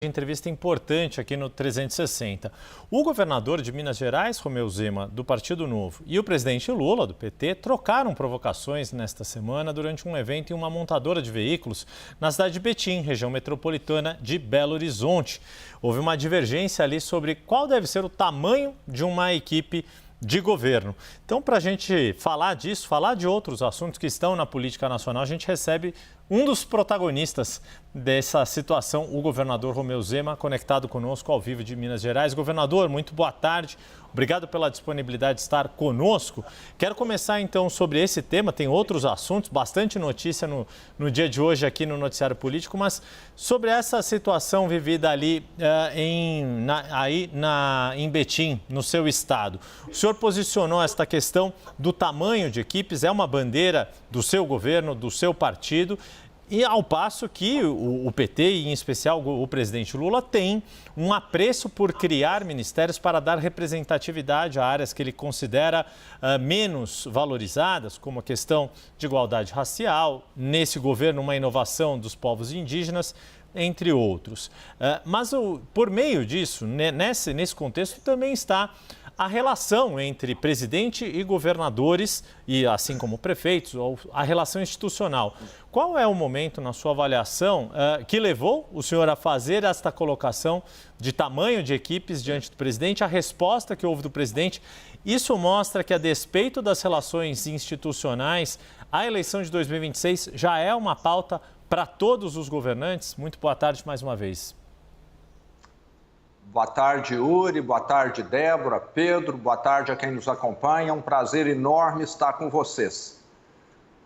Entrevista importante aqui no 360. O governador de Minas Gerais, Romeu Zema, do Partido Novo, e o presidente Lula, do PT, trocaram provocações nesta semana durante um evento em uma montadora de veículos na cidade de Betim, região metropolitana de Belo Horizonte. Houve uma divergência ali sobre qual deve ser o tamanho de uma equipe de governo. Então, para a gente falar disso, falar de outros assuntos que estão na política nacional, a gente recebe um dos protagonistas dessa situação, o governador Romeu Zema, conectado conosco ao vivo de Minas Gerais. Governador, muito boa tarde. Obrigado pela disponibilidade de estar conosco. Quero começar, então, sobre esse tema. Tem outros assuntos, bastante notícia no dia de hoje aqui no Noticiário Político, mas sobre essa situação vivida ali em Betim, no seu estado. O senhor posicionou esta questão do tamanho de equipes, é uma bandeira do seu governo, do seu partido, e ao passo que o PT, e em especial o presidente Lula, tem um apreço por criar ministérios para dar representatividade a áreas que ele considera menos valorizadas, como a questão de igualdade racial, nesse governo uma inovação dos povos indígenas, entre outros. Mas por meio disso, nesse contexto, também está a relação entre presidente e governadores, e assim como prefeitos, ou a relação institucional. Qual é o momento, na sua avaliação, que levou o senhor a fazer esta colocação de tamanho de equipes diante do presidente? A resposta que houve do presidente, isso mostra que, a despeito das relações institucionais, a eleição de 2026 já é uma pauta para todos os governantes? Muito boa tarde mais uma vez. Boa tarde, Yuri. Boa tarde, Débora, Pedro. Boa tarde a quem nos acompanha. É um prazer enorme estar com vocês.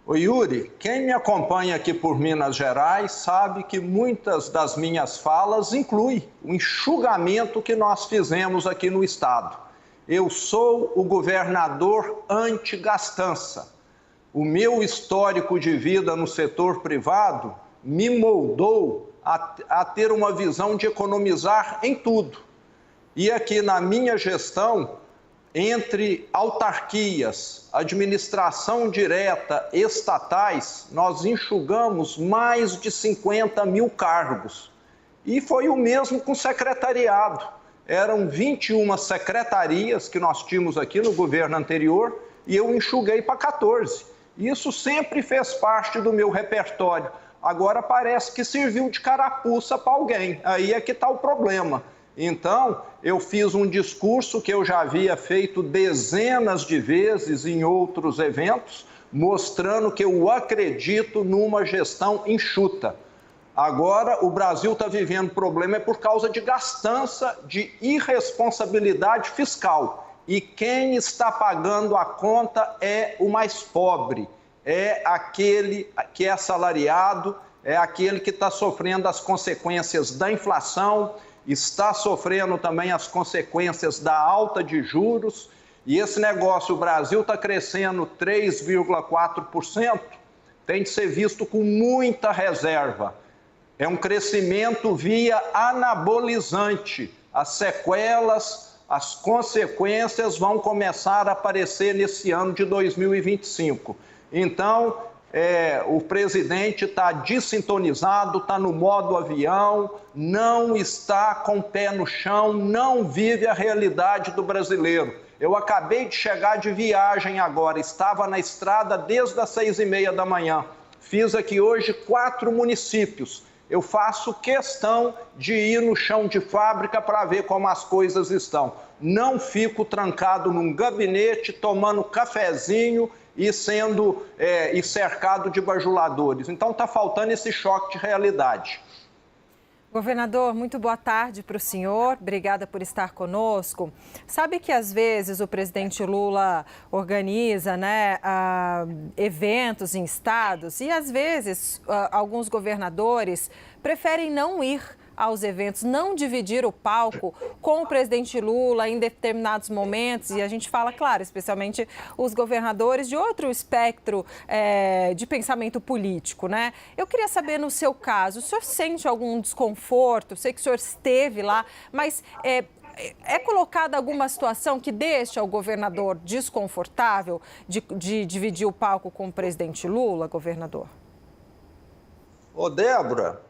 Ô Yuri, quem me acompanha aqui por Minas Gerais sabe que muitas das minhas falas incluem o enxugamento que nós fizemos aqui no estado. Eu sou o governador anti-gastança. O meu histórico de vida no setor privado me moldou a ter uma visão de economizar em tudo. E aqui na minha gestão, entre autarquias, administração direta, estatais, nós enxugamos mais de 50 mil cargos. E foi o mesmo com o secretariado. Eram 21 secretarias que nós tínhamos aqui no governo anterior e eu enxuguei para 14. Isso sempre fez parte do meu repertório. Agora parece que serviu de carapuça para alguém. Aí é que está o problema. Então, eu fiz um discurso que eu já havia feito dezenas de vezes em outros eventos, mostrando que eu acredito numa gestão enxuta. Agora, o Brasil está vivendo problema por causa de gastança, de irresponsabilidade fiscal. E quem está pagando a conta é o mais pobre. É aquele que é assalariado, é aquele que está sofrendo as consequências da inflação, está sofrendo também as consequências da alta de juros. E esse negócio, o Brasil está crescendo 3,4%, tem de ser visto com muita reserva. É um crescimento via anabolizante. As sequelas, as consequências vão começar a aparecer nesse ano de 2025. Então, o presidente está desintonizado, está no modo avião, não está com o pé no chão, não vive a realidade do brasileiro. Eu acabei de chegar de viagem agora, estava na estrada desde as 6h30 da manhã. Fiz aqui hoje 4 municípios. Eu faço questão de ir no chão de fábrica para ver como as coisas estão. Não fico trancado num gabinete, tomando cafezinho e sendo cercado de bajuladores. Então está faltando esse choque de realidade. Governador, muito boa tarde para o senhor. Obrigada por estar conosco. Sabe que às vezes o presidente Lula organiza, eventos em estados e às vezes alguns governadores preferem não ir aos eventos, não dividir o palco com o presidente Lula em determinados momentos, e a gente fala, claro, especialmente os governadores de outro espectro de pensamento político, né? Eu queria saber, no seu caso, o senhor sente algum desconforto? Sei que o senhor esteve lá, mas é colocada alguma situação que deixa o governador desconfortável de dividir o palco com o presidente Lula, governador? Ô, Débora,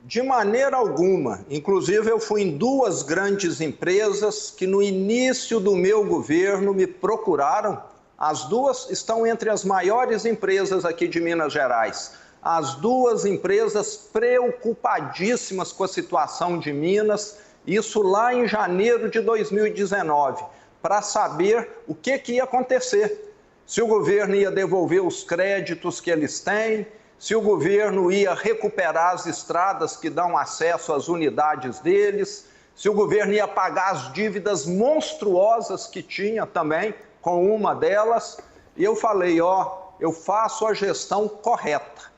De maneira alguma. Inclusive, eu fui em 2 grandes empresas que no início do meu governo me procuraram. As 2 estão entre as maiores empresas aqui de Minas Gerais. As 2 empresas preocupadíssimas com a situação de Minas, isso lá em janeiro de 2019, para saber o que ia acontecer. Se o governo ia devolver os créditos que eles têm, se o governo ia recuperar as estradas que dão acesso às unidades deles, se o governo ia pagar as dívidas monstruosas que tinha também com uma delas. E eu falei, eu faço a gestão correta.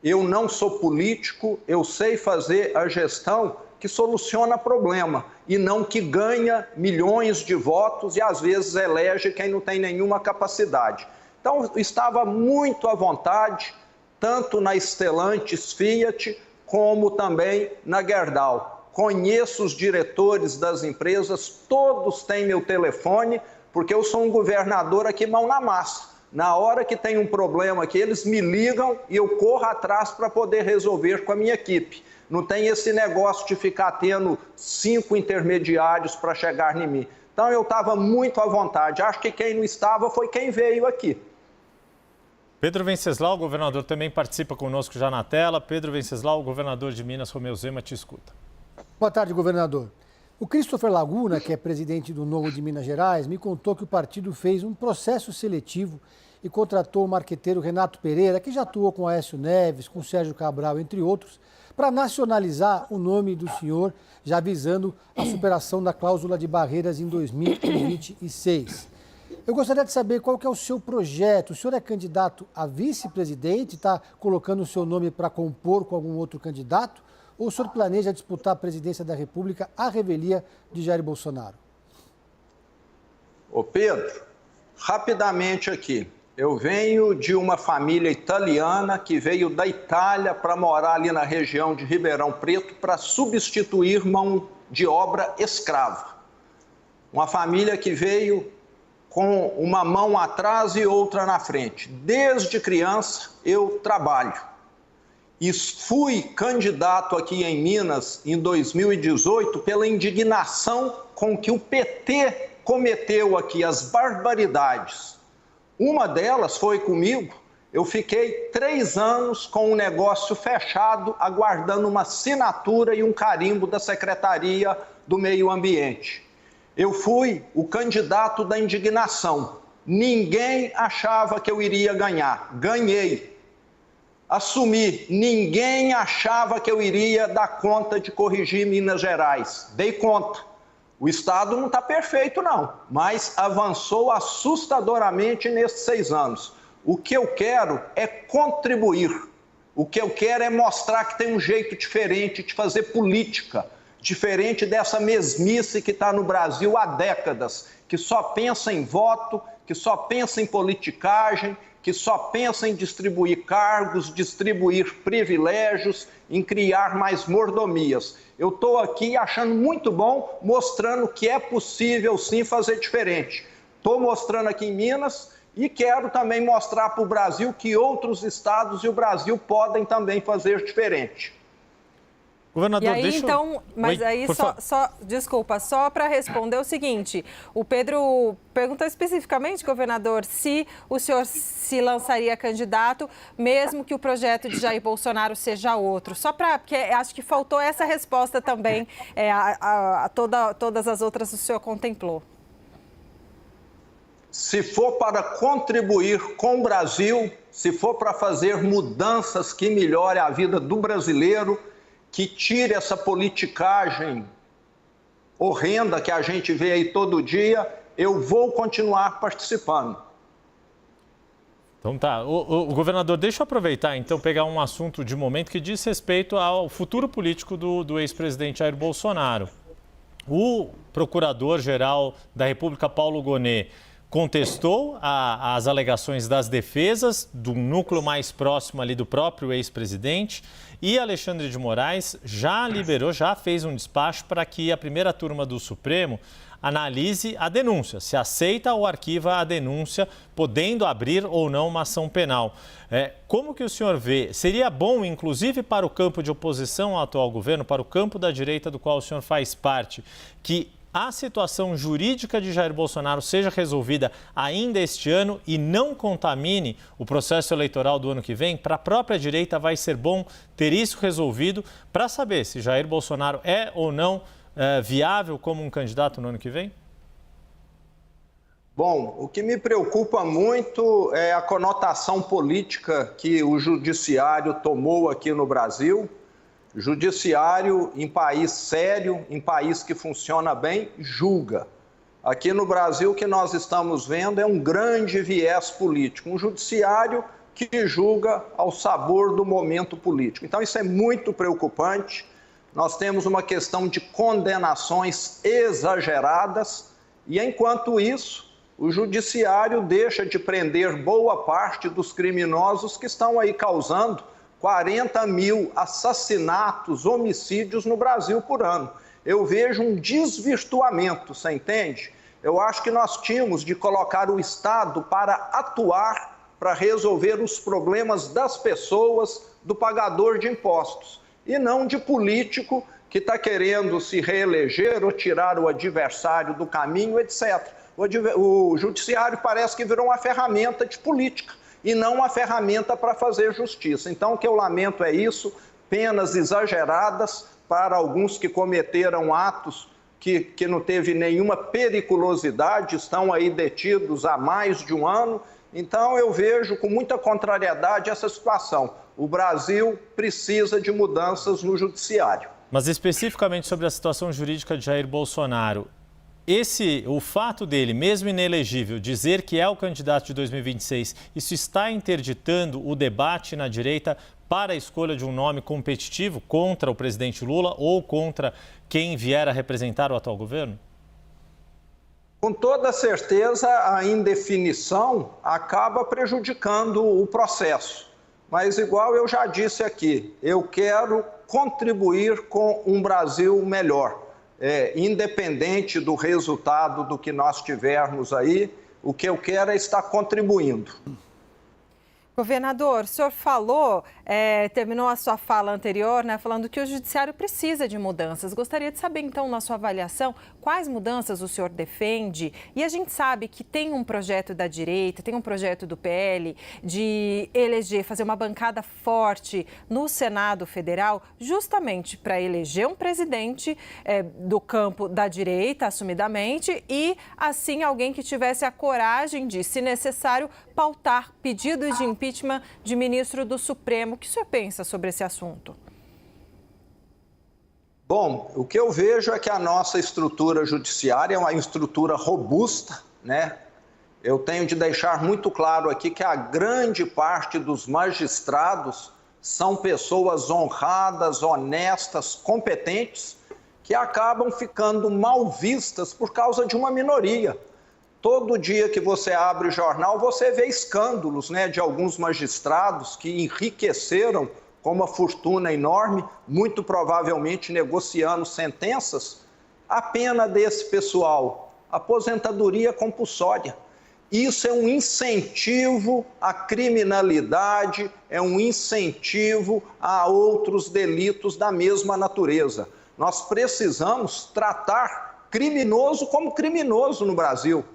Eu não sou político, eu sei fazer a gestão que soluciona problema e não que ganha milhões de votos e às vezes elege quem não tem nenhuma capacidade. Então, eu estava muito à vontade, tanto na Stellantis Fiat, como também na Gerdau. Conheço os diretores das empresas, todos têm meu telefone, porque eu sou um governador aqui mão na massa. Na hora que tem um problema aqui, eles me ligam e eu corro atrás para poder resolver com a minha equipe. Não tem esse negócio de ficar tendo 5 intermediários para chegar em mim. Então, eu estava muito à vontade. Acho que quem não estava foi quem veio aqui. Pedro Venceslau, o governador, também participa conosco já na tela. Pedro Venceslau, o governador de Minas, Romeu Zema, te escuta. Boa tarde, governador. O Christopher Laguna, que é presidente do Novo de Minas Gerais, me contou que o partido fez um processo seletivo e contratou o marqueteiro Renato Pereira, que já atuou com Aécio Neves, com Sérgio Cabral, entre outros, para nacionalizar o nome do senhor, já visando a superação da cláusula de barreiras em 2026. Eu gostaria de saber qual que é o seu projeto. O senhor é candidato a vice-presidente, está colocando o seu nome para compor com algum outro candidato? Ou o senhor planeja disputar a presidência da República à revelia de Jair Bolsonaro? Ô Pedro, rapidamente aqui. Eu venho de uma família italiana que veio da Itália para morar ali na região de Ribeirão Preto para substituir mão de obra escrava. Uma família que veio com uma mão atrás e outra na frente. Desde criança eu trabalho. E fui candidato aqui em Minas em 2018 pela indignação com que o PT cometeu aqui, as barbaridades. Uma delas foi comigo, eu fiquei 3 anos com um negócio fechado, aguardando uma assinatura e um carimbo da Secretaria do Meio Ambiente. Eu fui o candidato da indignação. Ninguém achava que eu iria ganhar. Ganhei. Assumi. Ninguém achava que eu iria dar conta de corrigir Minas Gerais. Dei conta. O Estado não está perfeito, não, mas avançou assustadoramente nesses 6 anos. O que eu quero é contribuir. O que eu quero é mostrar que tem um jeito diferente de fazer política, diferente dessa mesmice que está no Brasil há décadas, que só pensa em voto, que só pensa em politicagem, que só pensa em distribuir cargos, distribuir privilégios, em criar mais mordomias. Eu estou aqui achando muito bom, mostrando que é possível sim fazer diferente. Estou mostrando aqui em Minas e quero também mostrar para o Brasil que outros estados e o Brasil podem também fazer diferente. Governador, e aí, então, mas Oi, aí desculpa, só para responder o seguinte, o Pedro perguntou especificamente, governador, se o senhor se lançaria candidato, mesmo que o projeto de Jair Bolsonaro seja outro. Só para, porque acho que faltou essa resposta também, todas as outras o senhor contemplou. Se for para contribuir com o Brasil, se for para fazer mudanças que melhorem a vida do brasileiro, que tire essa politicagem horrenda que a gente vê aí todo dia, eu vou continuar participando. Então tá. O governador, deixa eu aproveitar então, pegar um assunto de momento que diz respeito ao futuro político do ex-presidente Jair Bolsonaro. O procurador-geral da República, Paulo Gonet, contestou as alegações das defesas do núcleo mais próximo ali do próprio ex-presidente, e Alexandre de Moraes já liberou, já fez um despacho para que a primeira turma do Supremo analise a denúncia, se aceita ou arquiva a denúncia, podendo abrir ou não uma ação penal. Como que o senhor vê? Seria bom, inclusive para o campo de oposição ao atual governo, para o campo da direita do qual o senhor faz parte, que a situação jurídica de Jair Bolsonaro seja resolvida ainda este ano e não contamine o processo eleitoral do ano que vem? Para a própria direita vai ser bom ter isso resolvido para saber se Jair Bolsonaro é ou não viável como um candidato no ano que vem? Bom, o que me preocupa muito é a conotação política que o judiciário tomou aqui no Brasil. Judiciário, em país sério, em país que funciona bem, julga. Aqui no Brasil, o que nós estamos vendo é um grande viés político, um judiciário que julga ao sabor do momento político. Então, isso é muito preocupante. Nós temos uma questão de condenações exageradas e, enquanto isso, o judiciário deixa de prender boa parte dos criminosos que estão aí causando 40 mil assassinatos, homicídios no Brasil por ano. Eu vejo um desvirtuamento, você entende? Eu acho que nós tínhamos de colocar o Estado para atuar, para resolver os problemas das pessoas, do pagador de impostos, e não de político que está querendo se reeleger ou tirar o adversário do caminho, etc. O judiciário parece que virou uma ferramenta de política e não uma ferramenta para fazer justiça. Então, o que eu lamento é isso, penas exageradas para alguns que cometeram atos que não teve nenhuma periculosidade, estão aí detidos há mais de um ano. Então, eu vejo com muita contrariedade essa situação. O Brasil precisa de mudanças no judiciário. Mas especificamente sobre a situação jurídica de Jair Bolsonaro, o fato dele, mesmo inelegível, dizer que é o candidato de 2026, isso está interditando o debate na direita para a escolha de um nome competitivo contra o presidente Lula ou contra quem vier a representar o atual governo? Com toda certeza, a indefinição acaba prejudicando o processo. Mas, igual eu já disse aqui, eu quero contribuir com um Brasil melhor. Independente do resultado do que nós tivermos aí, o que eu quero é estar contribuindo. Governador, o senhor falou, terminou a sua fala anterior, né, falando que o judiciário precisa de mudanças. Gostaria de saber, então, na sua avaliação, quais mudanças o senhor defende? E a gente sabe que tem um projeto da direita, tem um projeto do PL de eleger, fazer uma bancada forte no Senado Federal, justamente para eleger um presidente do campo da direita, assumidamente, e, assim, alguém que tivesse a coragem de, se necessário, pautar pedidos de impeachment de ministro do Supremo. O que o senhor pensa sobre esse assunto? Bom, o que eu vejo é que a nossa estrutura judiciária é uma estrutura robusta, né? Eu tenho de deixar muito claro aqui que a grande parte dos magistrados são pessoas honradas, honestas, competentes, que acabam ficando mal vistas por causa de uma minoria. Todo dia que você abre o jornal, você vê escândalos, né, de alguns magistrados que enriqueceram com uma fortuna enorme, muito provavelmente negociando sentenças. A pena desse pessoal, aposentadoria compulsória. Isso é um incentivo à criminalidade, é um incentivo a outros delitos da mesma natureza. Nós precisamos tratar criminoso como criminoso no Brasil.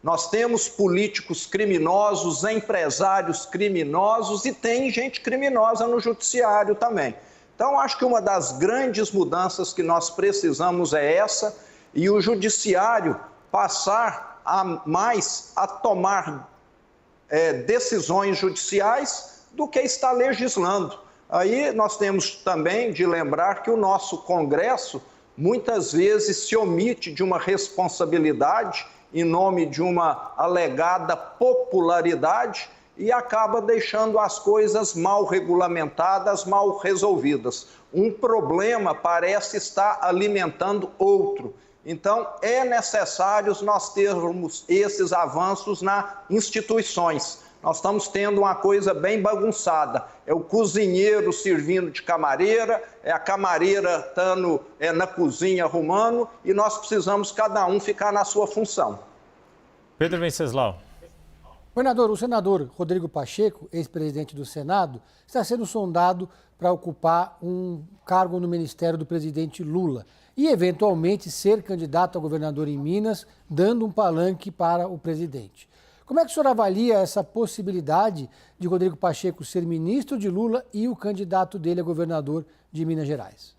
Nós temos políticos criminosos, empresários criminosos e tem gente criminosa no judiciário também. Então, acho que uma das grandes mudanças que nós precisamos é essa, e o judiciário passar a tomar decisões judiciais do que está legislando. Aí nós temos também de lembrar que o nosso Congresso muitas vezes se omite de uma responsabilidade em nome de uma alegada popularidade e acaba deixando as coisas mal regulamentadas, mal resolvidas. Um problema parece estar alimentando outro. Então, é necessário nós termos esses avanços nas instituições. Nós estamos tendo uma coisa bem bagunçada. É o cozinheiro servindo de camareira, é a camareira estando na cozinha arrumando, e nós precisamos cada um ficar na sua função. Pedro Venceslau. Governador, o senador Rodrigo Pacheco, ex-presidente do Senado, está sendo sondado para ocupar um cargo no ministério do presidente Lula e, eventualmente, ser candidato a governador em Minas, dando um palanque para o presidente. Como é que o senhor avalia essa possibilidade de Rodrigo Pacheco ser ministro de Lula e o candidato dele a governador de Minas Gerais?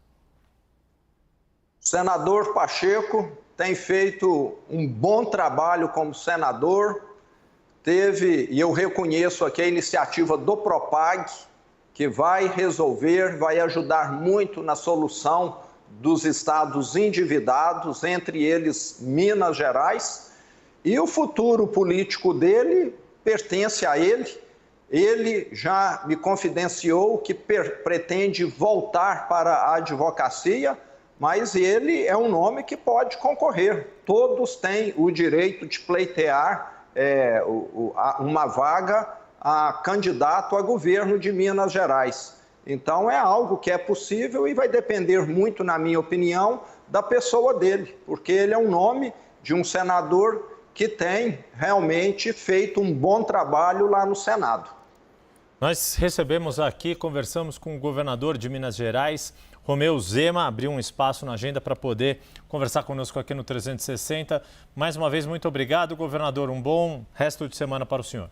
O senador Pacheco tem feito um bom trabalho como senador. E eu reconheço aqui a iniciativa do Propag, que vai resolver, vai ajudar muito na solução dos estados endividados, entre eles Minas Gerais. E o futuro político dele pertence a ele. Ele já me confidenciou que pretende voltar para a advocacia, mas ele é um nome que pode concorrer. Todos têm o direito de pleitear uma vaga a candidato a governo de Minas Gerais. Então é algo que é possível e vai depender muito, na minha opinião, da pessoa dele, porque ele é um nome de um senador que tem realmente feito um bom trabalho lá no Senado. Nós recebemos aqui, conversamos com o governador de Minas Gerais, Romeu Zema, abriu um espaço na agenda para poder conversar conosco aqui no 360. Mais uma vez, muito obrigado, governador. Um bom resto de semana para o senhor.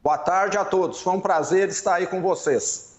Boa tarde a todos. Foi um prazer estar aí com vocês.